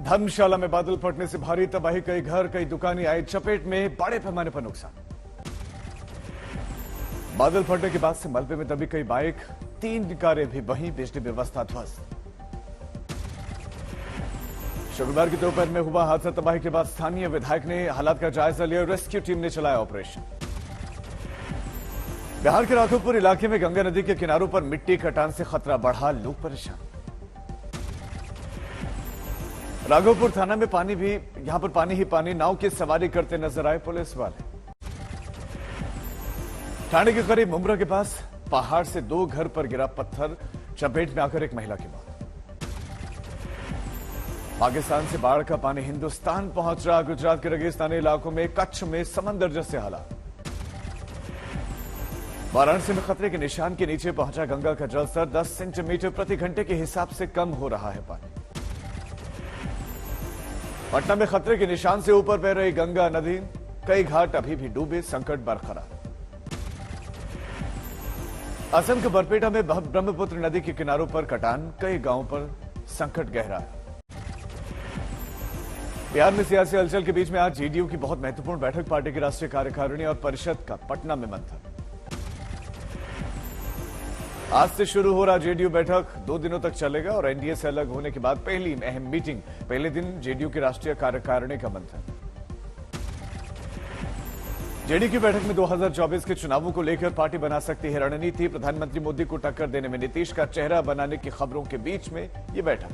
धर्मशाला में बादल फटने से भारी तबाही, कई घर कई दुकानें आई चपेट में, बड़े पैमाने पर नुकसान। बादल फटने के बाद से मलबे में दबी कई बाइक, 3 कारें भी वहीं, बिजली व्यवस्था ध्वस्त। शुक्रवार की दोपहर में हुआ हादसा, तबाही के बाद स्थानीय विधायक ने हालात का जायजा लिया, रेस्क्यू टीम ने चलाया ऑपरेशन। बिहार के राघोपुर इलाके में गंगा नदी के किनारों पर मिट्टी कटान से खतरा बढ़ा, लोग परेशान। राघोपुर थाना में पानी भी, यहां पर पानी ही पानी, नाव की सवारी करते नजर आए पुलिस वाले। थाने के करीब मुमरा के पास पहाड़ से 2 घर पर गिरा पत्थर, चपेट में आकर एक महिला की मौत। पाकिस्तान से बाढ़ का पानी हिंदुस्तान पहुंच रहा, गुजरात के रेगिस्तानी इलाकों में, कच्छ में समंदर जैसे हालात। वाराणसी में खतरे के निशान के नीचे पहुंचा गंगा का जलस्तर, 10 सेंटीमीटर प्रति घंटे के हिसाब से कम हो रहा है पानी। पटना में खतरे के निशान से ऊपर बह रही गंगा नदी, कई घाट अभी भी डूबे, संकट बरकरार। असम के बरपेटा में ब्रह्मपुत्र नदी के किनारों पर कटान, कई गांवों पर संकट गहरा है। बिहार में सियासी हलचल के बीच में आज जेडीयू की बहुत महत्वपूर्ण बैठक, पार्टी की राष्ट्रीय कार्यकारिणी और परिषद का पटना में मंथन। आज से शुरू हो रहा जेडीयू बैठक 2 दिनों तक चलेगा और एनडीए से अलग होने के बाद पहली अहम मीटिंग, पहले दिन जेडीयू की राष्ट्रीय कार्यकारिणी का मंथन। जेडीयू की बैठक में 2024 के चुनावों को लेकर पार्टी बना सकती है रणनीति, प्रधानमंत्री मोदी को टक्कर देने में नीतीश का चेहरा बनाने की खबरों के बीच में ये बैठक।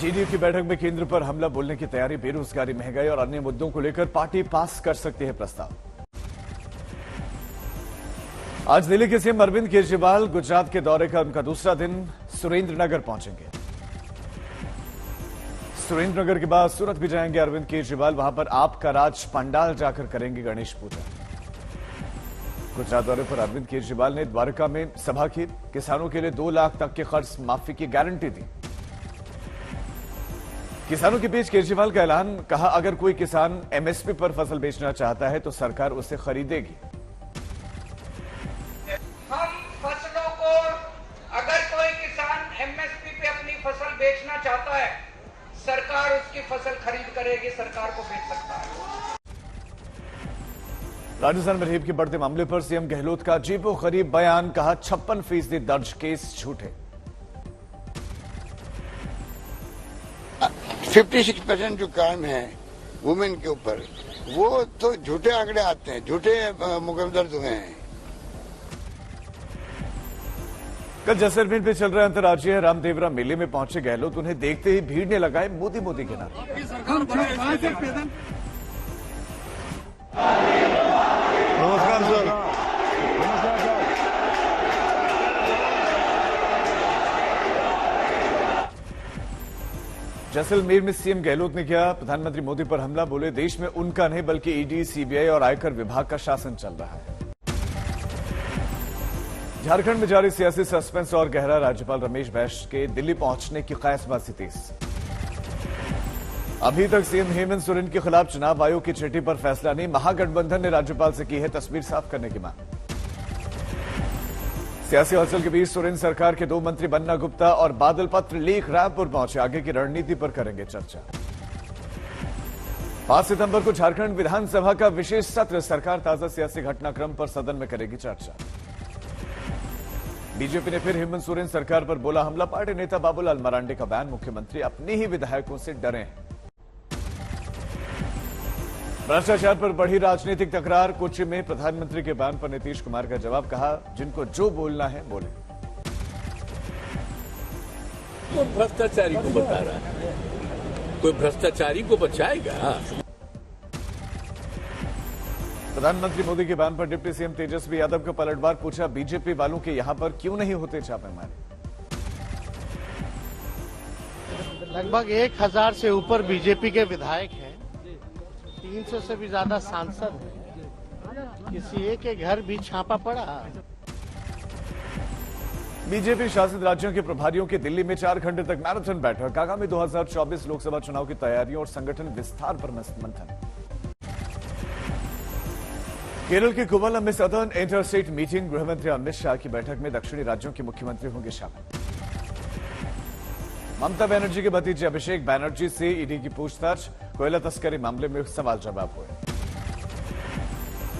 जेडीयू की बैठक में केंद्र पर हमला बोलने की तैयारी, बेरोजगारी, महंगाई और अन्य मुद्दों को लेकर पार्टी पास कर सकती है प्रस्ताव। आज दिल्ली के सीएम अरविंद केजरीवाल गुजरात के दौरे का उनका दूसरा दिन, सुरेंद्रनगर पहुंचेंगे। सुरेंद्रनगर के बाद सूरत भी जाएंगे अरविंद केजरीवाल, वहां पर आपका राज पंडाल जाकर करेंगे गणेश पूजा। गुजरात दौरे पर अरविंद केजरीवाल ने द्वारका में सभा की, किसानों के लिए 2 लाख तक के कर्ज माफी की गारंटी दी। किसानों के बीच केजरीवाल का ऐलान, कहा अगर कोई किसान एमएसपी पर फसल बेचना चाहता है तो सरकार उसे खरीदेगी। हम फसलों को, अगर कोई किसान एमएसपी पे अपनी फसल बेचना चाहता है, सरकार उसकी फसल खरीद करेगी, सरकार को बेच सकता है। राजस्थान में रेप के बढ़ते मामले पर सीएम गहलोत का अजीबोगरीब बयान, कहा 56% दर्ज केस झूठे। 56% जो क्राइम है वुमेन के ऊपर, वो तो झूठे आंकड़े आते हैं, झूठे मुकदमे दर्ज हुए हैं। कल जैसलमेर में चल रहे अंतर्राज्यीय रामदेवरा मेले में पहुंचे गहलोत, उन्हें देखते ही भीड़ ने लगाए मोदी मोदी के नारे। नमस्कार सर। जैसलमेर में सीएम गहलोत ने किया प्रधानमंत्री मोदी पर हमला, बोले देश में उनका नहीं बल्कि ईडी, सीबीआई और आयकर विभाग का शासन चल रहा है। झारखंड में जारी सियासी सस्पेंस और गहरा, राज्यपाल रमेश बैस के दिल्ली पहुंचने की क़यासबाज़ी तेज। अभी तक सीएम हेमंत सोरेन के खिलाफ चुनाव आयोग की चिट्ठी पर फैसला नहीं, महागठबंधन ने राज्यपाल से की है तस्वीर साफ करने की मांग। सियासी हलचल के बीच सोरेन सरकार के 2 मंत्री बन्ना गुप्ता और बादल पत्र लीक रायपुर पहुंचे, आगे की रणनीति पर करेंगे चर्चा। 5 सितंबर को झारखंड विधानसभा का विशेष सत्र, सरकार ताजा सियासी घटनाक्रम पर सदन में करेगी चर्चा। बीजेपी ने फिर हेमंत सोरेन सरकार पर बोला हमला, पार्टी नेता बाबूलाल मरांडी का बयान, मुख्यमंत्री अपने ही विधायकों से डरे हैं। भ्रष्टाचार पर बढ़ी राजनीतिक तकरार, कोच्चि में प्रधानमंत्री के बयान पर नीतीश कुमार का जवाब, कहा जिनको जो बोलना है बोले। कोई भ्रष्टाचारी को बता रहा है, कोई भ्रष्टाचारी को बचाएगा। प्रधानमंत्री मोदी के बयान पर डिप्टी सीएम तेजस्वी यादव का पलटवार, पूछा बीजेपी वालों के यहां पर क्यों नहीं होते छापेमारी। लगभग 1000 से ऊपर बीजेपी के विधायक हैं, 300 से भी ज्यादा सांसद हैं, किसी एक के घर भी छापा पड़ा। बीजेपी शासित राज्यों के प्रभारियों की दिल्ली में 4 घंटे तक मैराथन बैठक। आगामी 2024 लोकसभा चुनाव की तैयारियों और संगठन विस्तार पर मंथन। केरल के कुवलम में सदर्न इंटर स्टेट मीटिंग। गृहमंत्री अमित शाह की बैठक में दक्षिणी राज्यों के मुख्यमंत्री होंगे शामिल। ममता बनर्जी के भतीजे अभिषेक बनर्जी से ईडी की पूछताछ। कोयला तस्करी मामले में सवाल जवाब हुए।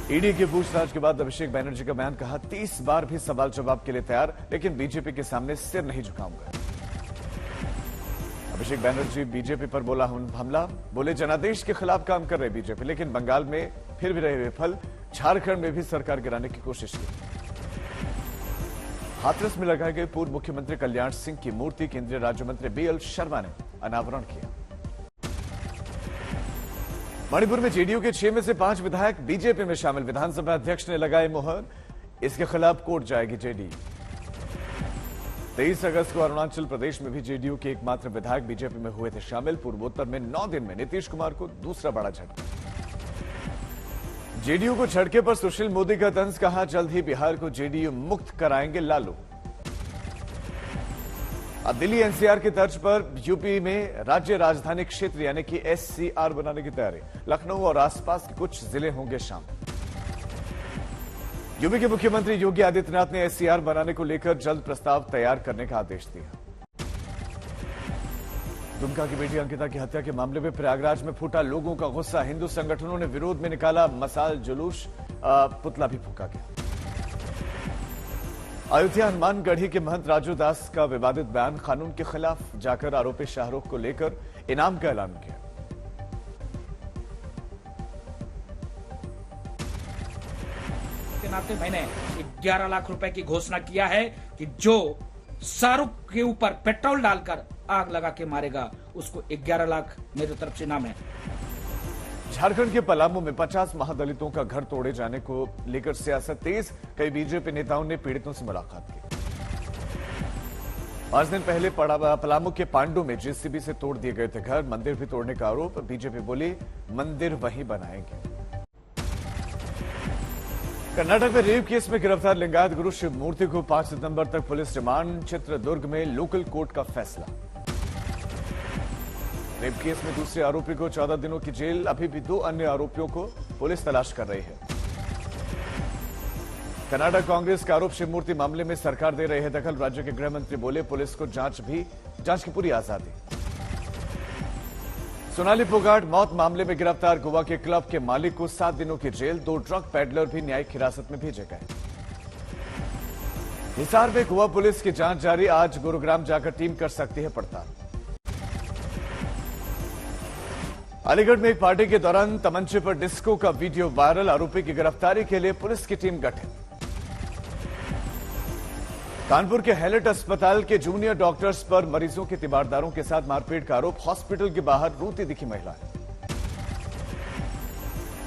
ईडी की पूछताछ के बाद अभिषेक बनर्जी का बयान, कहा 30 बार भी सवाल जवाब के लिए तैयार, लेकिन बीजेपी के सामने सिर नहीं झुकाऊंगा। अभिषेक बनर्जी बीजेपी पर बोला हमला। बोले जनादेश के खिलाफ काम कर रहे बीजेपी, लेकिन बंगाल में फिर भी रहे विफल। झारखंड में भी सरकार गिराने की कोशिश की। हाथरस में लगाए गए पूर्व मुख्यमंत्री कल्याण सिंह की मूर्ति केंद्रीय राज्य मंत्री बीएल शर्मा ने अनावरण किया। मणिपुर में जेडीयू के 6 में से 5 विधायक बीजेपी में शामिल। विधानसभा अध्यक्ष ने लगाए मुहर। इसके खिलाफ कोर्ट जाएगी जेडीयू। 23 अगस्त को अरुणाचल प्रदेश में भी जेडीयू के एकमात्र विधायक बीजेपी में हुए थे शामिल। पूर्वोत्तर में 9 दिन में नीतीश कुमार को दूसरा बड़ा झटका। जेडीयू को झटके पर सुशील मोदी का तंज, कहा जल्द ही बिहार को जेडीयू मुक्त कराएंगे लालू। अब दिल्ली एनसीआर की तर्ज पर यूपी में राज्य राजधानी क्षेत्र यानी कि एससीआर बनाने की तैयारी। लखनऊ और आसपास के कुछ जिले होंगे शामिल। यूपी के मुख्यमंत्री योगी आदित्यनाथ ने एससीआर बनाने को लेकर जल्द प्रस्ताव तैयार करने का आदेश दिया। दुमका की बेटी अंकिता की हत्या के मामले में प्रयागराज में फूटा लोगों का गुस्सा। हिंदू संगठनों ने विरोध में निकाला मसाल जुलूस, पुतला भी फूका गया। अयोध्या हनुमानगढ़ी के महंत राजू दास का विवादित बयान। कानून के खिलाफ जाकर आरोपी शाहरुख को लेकर इनाम का ऐलान किया। के नाते मैंने 11 लाख रुपए की घोषणा किया है कि जो शाहरुख के ऊपर पेट्रोल डालकर आग लगा के मारेगा उसको 11 लाख मेरी तरफ से इनाम है। झारखंड के पलामू में 50 महादलितों का घर तोड़े जाने को लेकर सियासत तेज। कई बीजेपी नेताओं ने पीड़ितों से मुलाकात की। 5 दिन पहले पलामू के पांडू में जेसीबी से तोड़ दिए गए थे घर। मंदिर भी तोड़ने का आरोप। बीजेपी बोली मंदिर वहीं बनाएंगे। कर्नाटक में रेप केस में गिरफ्तार लिंगायत गुरु शिव मूर्ति को 5 सितंबर तक पुलिस रिमांड। चित्रदुर्ग में लोकल कोर्ट का फैसला। रेप केस में दूसरे आरोपी को 14 दिनों की जेल। अभी भी 2 अन्य आरोपियों को पुलिस तलाश कर रही है। कर्नाटक कांग्रेस का आरोप शिव मूर्ति मामले में सरकार दे रही है दखल। राज्य के गृह मंत्री बोले पुलिस को जांच की पूरी आजादी। सोनाली फोगाट मौत मामले में गिरफ्तार। गोवा के क्लब के मालिक को 7 दिनों की जेल। 2 ड्रग पैडलर भी न्यायिक हिरासत में भेजे गए। हिसार में गोवा पुलिस की जांच जारी। आज गुरुग्राम जाकर टीम कर सकती है पड़ताल। अलीगढ़ में एक पार्टी के दौरान तमंचे पर डिस्को का वीडियो वायरल। आरोपी की गिरफ्तारी के लिए पुलिस की टीम गठित। कानपुर के हैलेट अस्पताल के जूनियर डॉक्टर्स पर मरीजों के तीमारदारों के साथ मारपीट का आरोप। हॉस्पिटल के बाहर रोती दिखी महिला।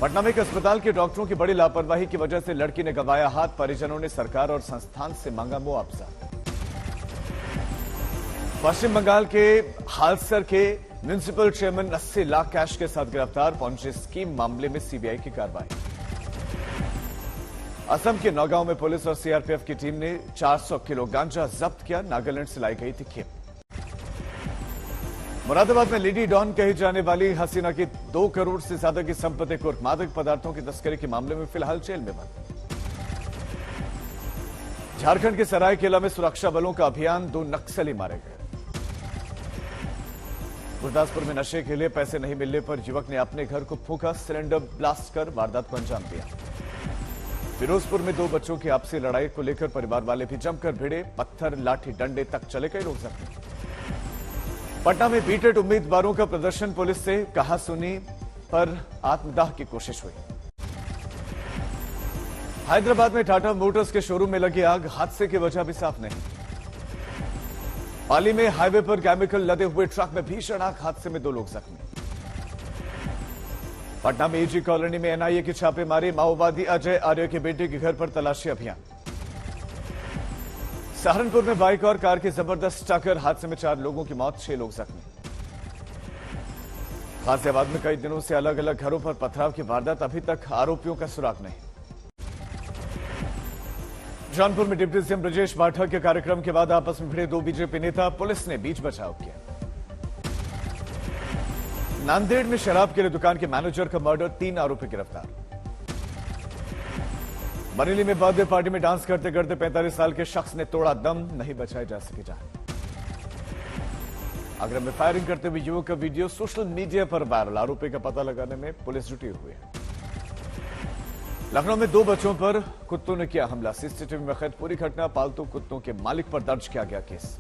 पटना में एक अस्पताल के डॉक्टरों की बड़ी लापरवाही की वजह से लड़की ने गंवाया हाथ। परिजनों ने सरकार और संस्थान से मांगा मुआवजा। पश्चिम बंगाल के हालसर के म्युनिसिपल चेयरमैन 80 लाख कैश के साथ गिरफ्तार। पॉन्जी स्कीम मामले में सीबीआई की कार्रवाई। असम के नौगांव में पुलिस और सीआरपीएफ की टीम ने 400 किलो गांजा जब्त किया। नागालैंड से लाई गई थी खेप। मुरादाबाद में लेडी डॉन कही जाने वाली हसीना की 2 करोड़ से ज्यादा की संपत्ति कुर्क। मादक पदार्थों की तस्करी के मामले में फिलहाल जेल में बंद। झारखंड के सरायकेला में सुरक्षा बलों का अभियान। 2 नक्सली मारे गए। गुरदासपुर में नशे के लिए पैसे नहीं मिलने पर युवक ने अपने घर को फूंका। सिलेंडर ब्लास्ट कर वारदात को अंजाम दिया। फिरोजपुर में 2 बच्चों की आपसी लड़ाई को लेकर परिवार वाले भी जमकर भिड़े। पत्थर लाठी डंडे तक चले। कई लोग जख्मी। पटना में बीटेड उम्मीदवारों का प्रदर्शन। पुलिस से कहा सुनी पर आत्मदाह की कोशिश हुई। हैदराबाद में टाटा मोटर्स के शोरूम में लगी आग। हादसे की वजह भी साफ नहीं। पाली में हाईवे पर केमिकल लदे हुए ट्रक में भीषण आग। हादसे में 2 लोग जख्मी। पटना में एजी कॉलोनी में एनआईए की छापेमारी। माओवादी अजय आर्य के बेटे के घर पर तलाशी अभियान। सहारनपुर में बाइक और कार की जबरदस्त टक्कर। हादसे में 4 लोगों की मौत, 6 लोग जख्मी। गाजियाबाद में कई दिनों से अलग अलग घरों पर पथराव की वारदात। अभी तक आरोपियों का सुराग नहीं। जौनपुर में डिप्टी सीएम ब्रजेश पाठक के कार्यक्रम के बाद आपस में भिड़े दो बीजेपी नेता, पुलिस ने बीच बचाव किया। नांदेड़ में शराब के लिए दुकान के मैनेजर का मर्डर, 3 आरोपी गिरफ्तार। बरेली में बर्थडे पार्टी में डांस करते करते 45 साल के शख्स ने तोड़ा दम, नहीं बचाई जा सकी जान। आगरा में फायरिंग करते हुए युवक का वीडियो सोशल मीडिया पर वायरल, आरोपी का पता लगाने में पुलिस जुटी हुई है। लखनऊ में 2 बच्चों पर कुत्तों ने किया हमला, सीसीटीवी में कैद पूरी घटना, पालतू कुत्तों के मालिक पर दर्ज किया गया केस।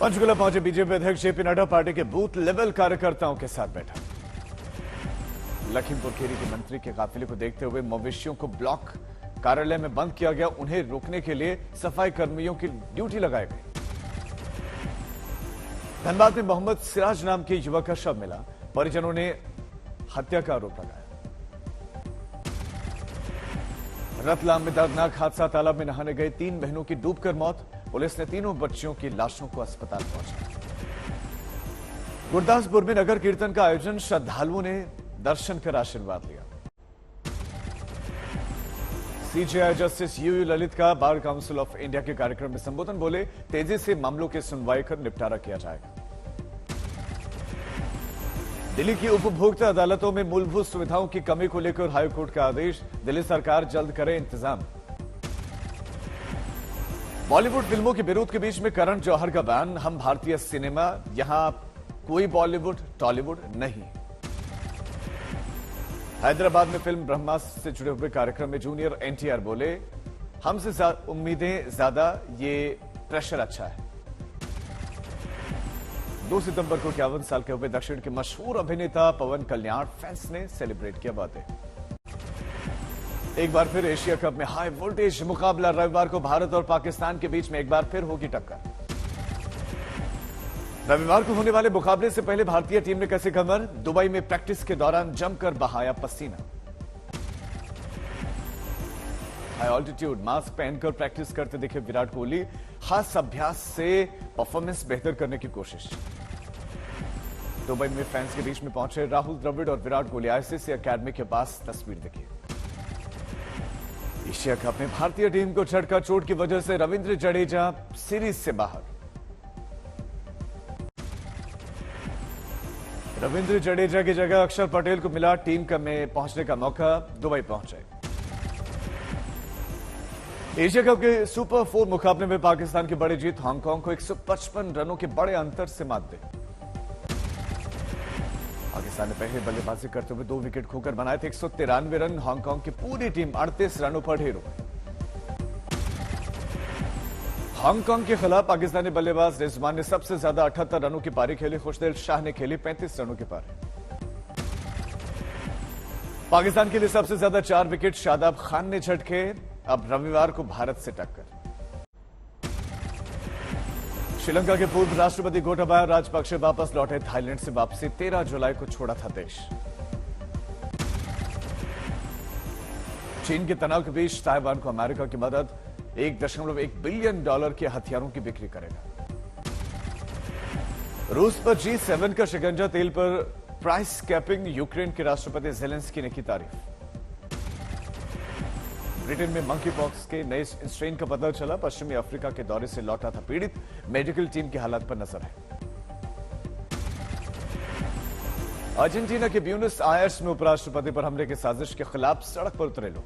पंचकुला पहुंचे बीजेपी अध्यक्ष जेपी नड्डा, पार्टी के बूथ लेवल कार्यकर्ताओं के साथ बैठा। लखीमपुर खीरी के मंत्री के काफिले को देखते हुए मवेशियों को ब्लॉक कार्यालय में बंद किया गया, उन्हें रोकने के लिए सफाई कर्मियों की ड्यूटी लगाई गई। धनबाद में मोहम्मद सिराज नाम के युवक का शव मिला, परिजनों ने हत्या का आरोप लगाया। रतलाम में दर्दनाक हादसा, तालाब में नहाने गए 3 बहनों की डूबकर मौत, पुलिस ने तीनों बच्चियों की लाशों को अस्पताल पहुंचाया। गुरदासपुर में नगर कीर्तन का आयोजन, श्रद्धालुओं ने दर्शन कर आशीर्वाद लिया। सीजेआई जस्टिस यूयू ललित का बार काउंसिल ऑफ इंडिया के कार्यक्रम में संबोधन बोले, तेजी से मामलों की सुनवाई कर निपटारा किया जाएगा। दिल्ली की उपभोक्ता अदालतों में मूलभूत सुविधाओं की कमी को लेकर हाईकोर्ट का आदेश, दिल्ली सरकार जल्द करे इंतजाम। बॉलीवुड फिल्मों के विरोध के बीच में करण जौहर का बयान, हम भारतीय सिनेमा, यहां कोई बॉलीवुड टॉलीवुड नहीं। हैदराबाद में फिल्म ब्रह्मास्त्र से जुड़े हुए कार्यक्रम में जूनियर एनटीआर बोले, हमसे उम्मीदें ज्यादा, ये प्रेशर अच्छा है। 2 सितंबर को 51 साल के हुए दक्षिण के मशहूर अभिनेता पवन कल्याण, फैंस ने सेलिब्रेट किया बातें। एक बार फिर एशिया कप में हाई वोल्टेज मुकाबला, रविवार को भारत और पाकिस्तान के बीच में एक बार फिर होगी टक्कर। रविवार को होने वाले मुकाबले से पहले भारतीय टीम ने कसी कमर, दुबई में प्रैक्टिस के दौरान जमकर बहाया पसीना। हाई ऑल्टीट्यूड मास्क पहनकर प्रैक्टिस करते दिखे विराट कोहली, खास अभ्यास से परफॉर्मेंस बेहतर करने की कोशिश। दुबई में फैंस के बीच में पहुंचे राहुल द्रविड़ और विराट कोहली, आईसीसी अकेडमी के पास तस्वीर देखी। एशिया कप में भारतीय टीम को झटका, चोट की वजह से रविंद्र जडेजा सीरीज से बाहर। रविंद्र जडेजा की जगह अक्षर पटेल को मिला टीम में पहुंचने का मौका, दुबई पहुंचे। एशिया कप के सुपर 4 मुकाबले में पाकिस्तान की बड़ी जीत, हांगकांग को 155 रनों के बड़े अंतर से मात दी। पाकिस्तान ने पहले बल्लेबाजी करते हुए 2 विकेट खोकर बनाए थे 193 रन, हांगकांग की पूरी टीम 38 रनों पर ढेर हो गई। हांगकांग के खिलाफ पाकिस्तानी बल्लेबाज रिजवान ने सबसे ज्यादा 78 रनों की पारी खेली, खुशदिल शाह ने खेली 35 रनों की पारी। पाकिस्तान के लिए सबसे ज्यादा 4 विकेट शादाब खान ने झटके, अब रविवार को भारत से टक्कर। श्रीलंका के पूर्व राष्ट्रपति गोटाबाया राजपक्षे वापस लौटे, थाईलैंड से वापसी, 13 जुलाई को छोड़ा था देश। चीन के तनाव के बीच ताइवान को अमेरिका की मदद, $1.1 बिलियन के हथियारों की बिक्री करेगा। रूस पर G7 का शिकंजा, तेल पर प्राइस कैपिंग, यूक्रेन के राष्ट्रपति जेलेंस्की ने की तारीफ। ब्रिटेन में मंकी पॉक्स के नए स्ट्रेन का पता चला, पश्चिमी अफ्रीका के दौरे से लौटा था पीड़ित, मेडिकल टीम की हालत पर नजर है। अर्जेंटीना के ब्यूनस आयर्स में उपराष्ट्रपति पर हमले की साजिश के खिलाफ सड़क पर उतरे लोग।